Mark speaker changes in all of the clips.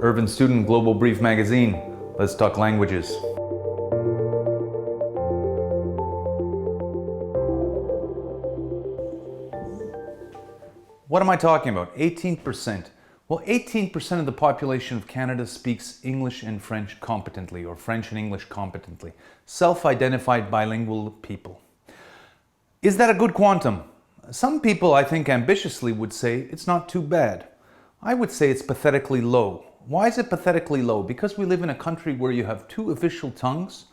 Speaker 1: Irvin Studin, Global Brief Magazine. Let's talk languages. What am I talking about? 18%. Well, 18% of the population of Canada speaks English and French competently, or French and English competently. Self-identified bilingual people. Is that a good quantum? Some people, I think ambitiously, would say it's not too bad. I would say it's pathetically low. Why is it pathetically low? Because we live in a country where you have two official tongues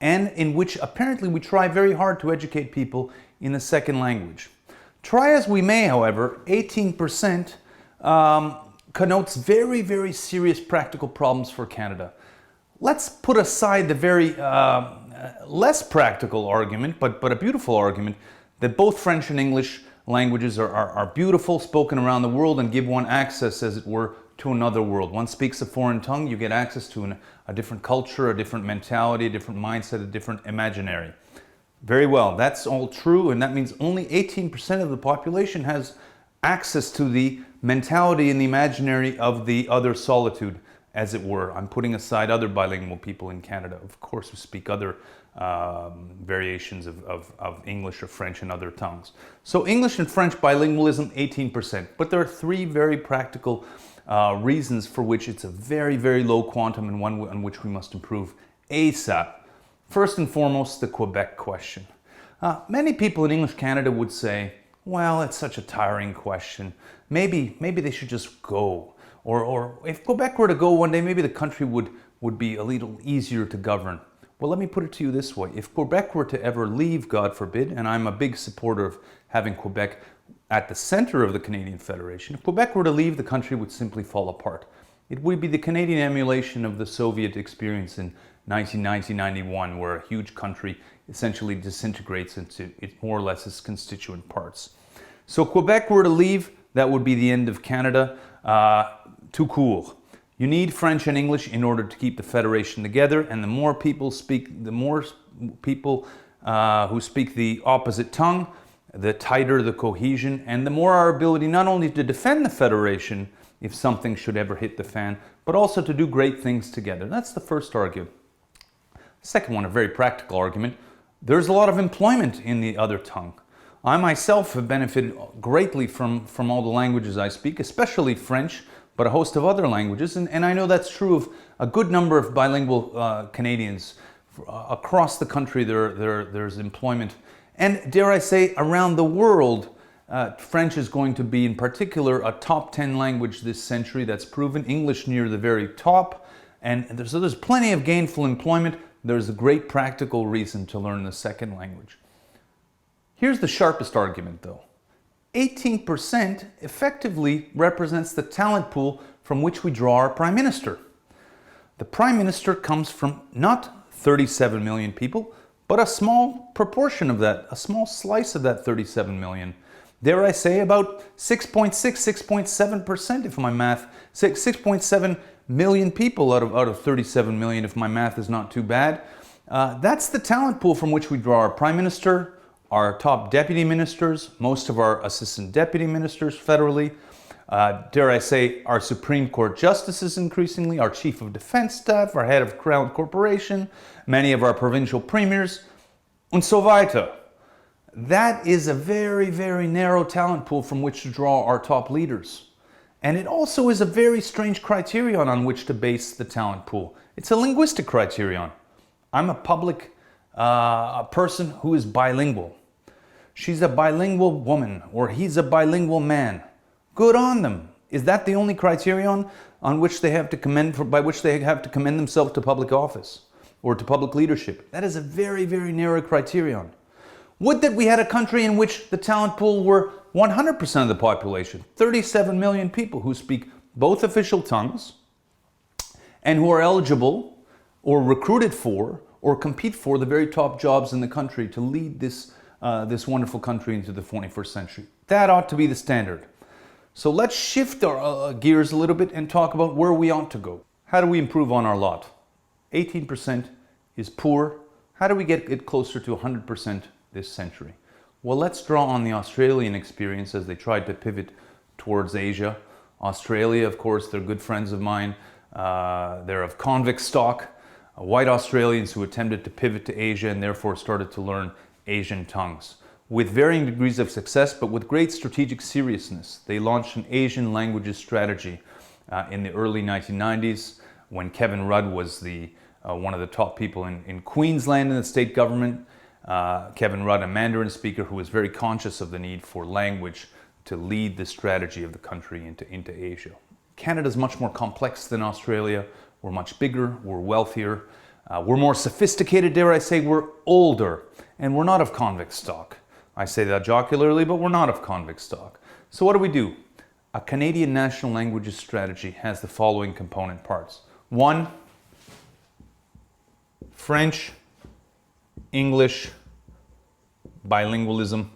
Speaker 1: and in which apparently we try very hard to educate people in the second language. Try as we may, however, 18% connotes very, very serious practical problems for Canada. Let's put aside the very less practical argument, but a beautiful argument, that both French and English languages are beautiful, spoken around the world, and give one access, as it were, to another world. One speaks a foreign tongue, you get access to a different culture, a different mentality, a different mindset, a different imaginary. Very well, that's all true, and that means only 18% of the population has access to the mentality and the imaginary of the other solitude, as it were. I'm putting aside other bilingual people in Canada, of course, who speak other variations of English or French and other tongues. So English and French bilingualism, 18%. But there are three very practical reasons for which it's a very, very low quantum, and one on which we must improve ASAP. First and foremost, the Quebec question. Many people in English Canada would say, well, it's such a tiring question. Maybe they should just go. Or if Quebec were to go one day, maybe the country would be a little easier to govern. Well, let me put it to you this way. If Quebec were to ever leave, God forbid, and I'm a big supporter of having Quebec at the center of the Canadian Federation, if Quebec were to leave, the country would simply fall apart. It would be the Canadian emulation of the Soviet experience in 1990-91, where a huge country essentially disintegrates into more or less its constituent parts. So Quebec were to leave, that would be the end of Canada. Tout court. You need French and English in order to keep the Federation together, and the more people who speak the opposite tongue, the tighter the cohesion, and the more our ability not only to defend the Federation if something should ever hit the fan, but also to do great things together. That's the first argument. Second one, a very practical argument. There's a lot of employment in the other tongue. I myself have benefited greatly from all the languages I speak, especially French, but a host of other languages, and I know that's true of a good number of bilingual Canadians. Across the country there's employment, and dare I say, around the world, French is going to be in particular a top 10 language this century. That's proven. English near the very top, and so there's plenty of gainful employment. There's a great practical reason to learn the second language. Here's the sharpest argument though. 18% effectively represents the talent pool from which we draw our Prime Minister. The Prime Minister comes from not 37 million people, but a small proportion of that, a small slice of that 37 million. Dare I say about 6.7% if my math, 6.7 million people out of 37 million if my math is not too bad. That's the talent pool from which we draw our Prime Minister, our top deputy ministers, most of our assistant deputy ministers federally, dare I say, our Supreme Court justices increasingly, our chief of defense staff, our head of Crown Corporation, many of our provincial premiers, and so weiter. That is a very, very narrow talent pool from which to draw our top leaders. And it also is a very strange criterion on which to base the talent pool. It's a linguistic criterion. I'm a public person who is bilingual. She's a bilingual woman, or he's a bilingual man. Good on them. Is that the only criterion on which they have to by which they have to commend themselves to public office or to public leadership? That is a very, very narrow criterion. Would that we had a country in which the talent pool were 100% of the population, 37 million people who speak both official tongues and who are eligible or recruited for or compete for the very top jobs in the country to lead this wonderful country into the 21st century. That ought to be the standard. So let's shift our gears a little bit and talk about where we ought to go. How do we improve on our lot? 18% is poor. How do we get it closer to 100% this century? Well, let's draw on the Australian experience as they tried to pivot towards Asia. Australia, of course, they're good friends of mine. They're of convict stock, white Australians who attempted to pivot to Asia and therefore started to learn Asian tongues. With varying degrees of success, but with great strategic seriousness, they launched an Asian languages strategy in the early 1990s when Kevin Rudd was one of the top people in Queensland in the state government. Kevin Rudd, a Mandarin speaker who was very conscious of the need for language to lead the strategy of the country into Asia. Canada's much more complex than Australia. We're much bigger, we're wealthier, we're more sophisticated, dare I say, we're older, and we're not of convict stock. I say that jocularly, but we're not of convict stock. So what do? A Canadian national languages strategy has the following component parts. 1, French, English, bilingualism,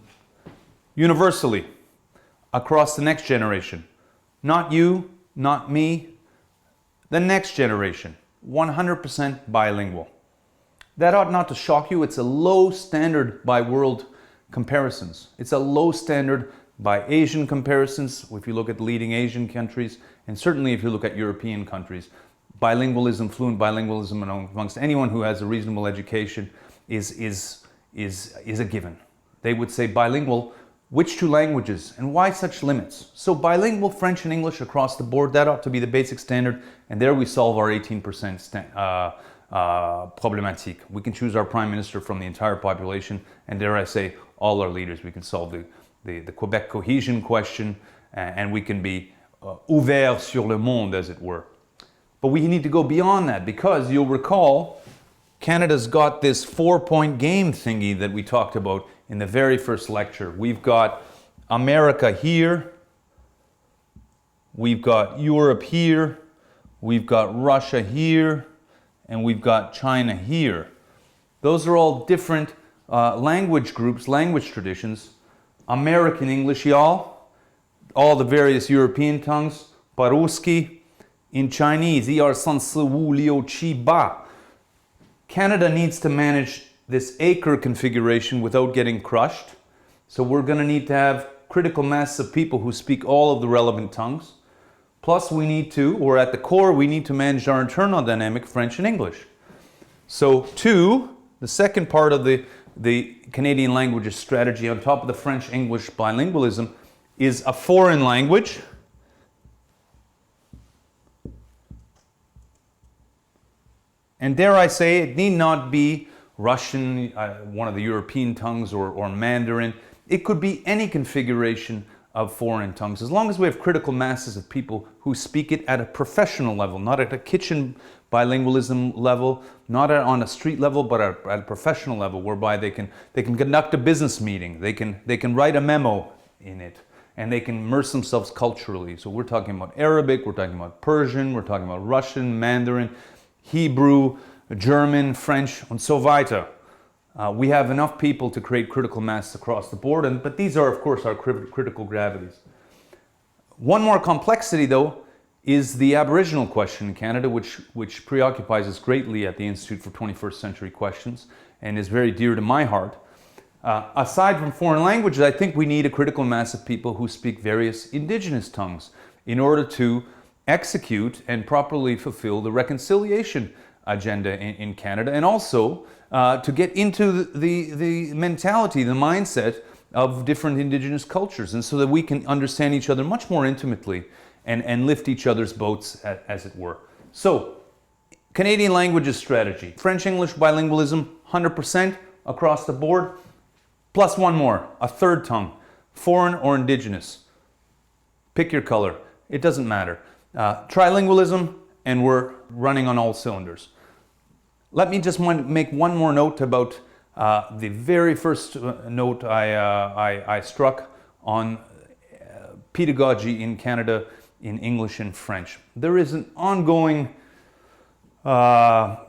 Speaker 1: universally, across the next generation. Not you, not me, the next generation, 100% bilingual. That ought not to shock you. It's a low standard by world comparisons. It's a low standard by Asian comparisons, if you look at leading Asian countries, and certainly if you look at European countries. Bilingualism, fluent bilingualism amongst anyone who has a reasonable education is a given. They would say bilingual, which 2 languages and why such limits? So bilingual French and English across the board, that ought to be the basic standard, and there we solve our 18% problematique. We can choose our prime minister from the entire population, and dare I say, all our leaders. We can solve the Quebec cohesion question, and we can be ouvert sur le monde, as it were. But we need to go beyond that, because you'll recall, Canada's got this 4-point game thingy that we talked about in the very first lecture. We've got America here, we've got Europe here, we've got Russia here, and we've got China here. Those are all different language groups, language traditions. American English, y'all, all the various European tongues, Paruski, in Chinese, Canada needs to manage this acre configuration without getting crushed. So we're going to need to have critical mass of people who speak all of the relevant tongues. Plus we need to, or at the core, we need to manage our internal dynamic, French and English. So 2, the second part of the Canadian languages strategy on top of the French-English bilingualism is a foreign language. And dare I say, it need not be Russian, one of the European tongues, or Mandarin. It could be any configuration of foreign tongues, as long as we have critical masses of people who speak it at a professional level, not at a kitchen bilingualism level, not on a street level, but at a professional level, whereby they can conduct a business meeting, they can write a memo in it, and they can immerse themselves culturally. So we're talking about Arabic, we're talking about Persian, we're talking about Russian, Mandarin, Hebrew, German, French, and so weiter. We have enough people to create critical mass across the board, but these are, of course, our critical gravities. One more complexity, though, is the Aboriginal question in Canada, which preoccupies us greatly at the Institute for 21st Century Questions and is very dear to my heart. Aside from foreign languages, I think we need a critical mass of people who speak various Indigenous tongues in order to execute and properly fulfill the reconciliation agenda in Canada, and also to get into the mentality, the mindset of different Indigenous cultures, and so that we can understand each other much more intimately and lift each other's boats, as it were. So, Canadian languages strategy, French-English bilingualism, 100% across the board, plus one more, a third tongue, foreign or Indigenous. Pick your color, it doesn't matter. Trilingualism, and we're running on all cylinders. Let me just make one more note about the very first note I struck on pedagogy in Canada in English and French. There is an ongoing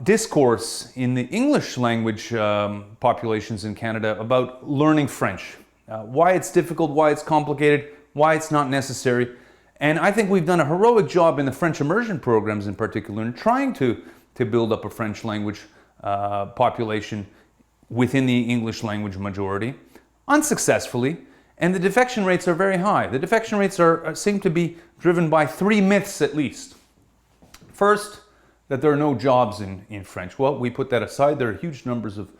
Speaker 1: discourse in the English language populations in Canada about learning French. Why it's difficult, why it's complicated, why it's not necessary. And I think we've done a heroic job in the French immersion programs in particular in trying to build up a French language population within the English language majority, unsuccessfully, and the defection rates are very high. The defection rates seem to be driven by 3 myths at least. First, that there are no jobs in French. Well, we put that aside. There are huge numbers of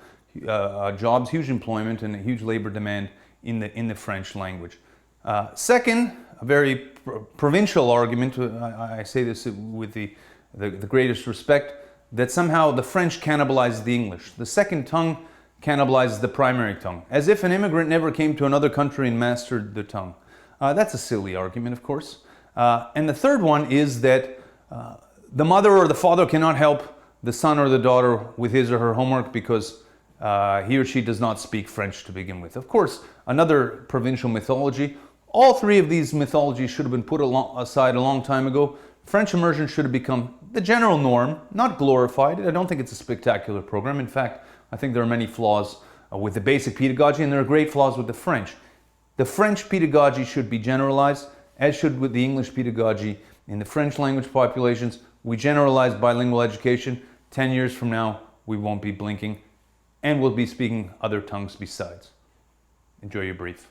Speaker 1: jobs, huge employment, and a huge labor demand in the French language. Second, a very provincial argument, I say this with the greatest respect, that somehow the French cannibalizes the English. The second tongue cannibalizes the primary tongue, as if an immigrant never came to another country and mastered the tongue. That's a silly argument, of course. And the third one is that the mother or the father cannot help the son or the daughter with his or her homework because he or she does not speak French to begin with. Of course, another provincial mythology. All three of these mythologies should have been put aside a long time ago. French immersion should have become the general norm, not glorified. I don't think it's a spectacular program. In fact, I think there are many flaws with the basic pedagogy, and there are great flaws with the French. The French pedagogy should be generalized, as should with the English pedagogy. In the French language populations, we generalize bilingual education. 10 years from now, we won't be blinking, and we'll be speaking other tongues besides. Enjoy your brief.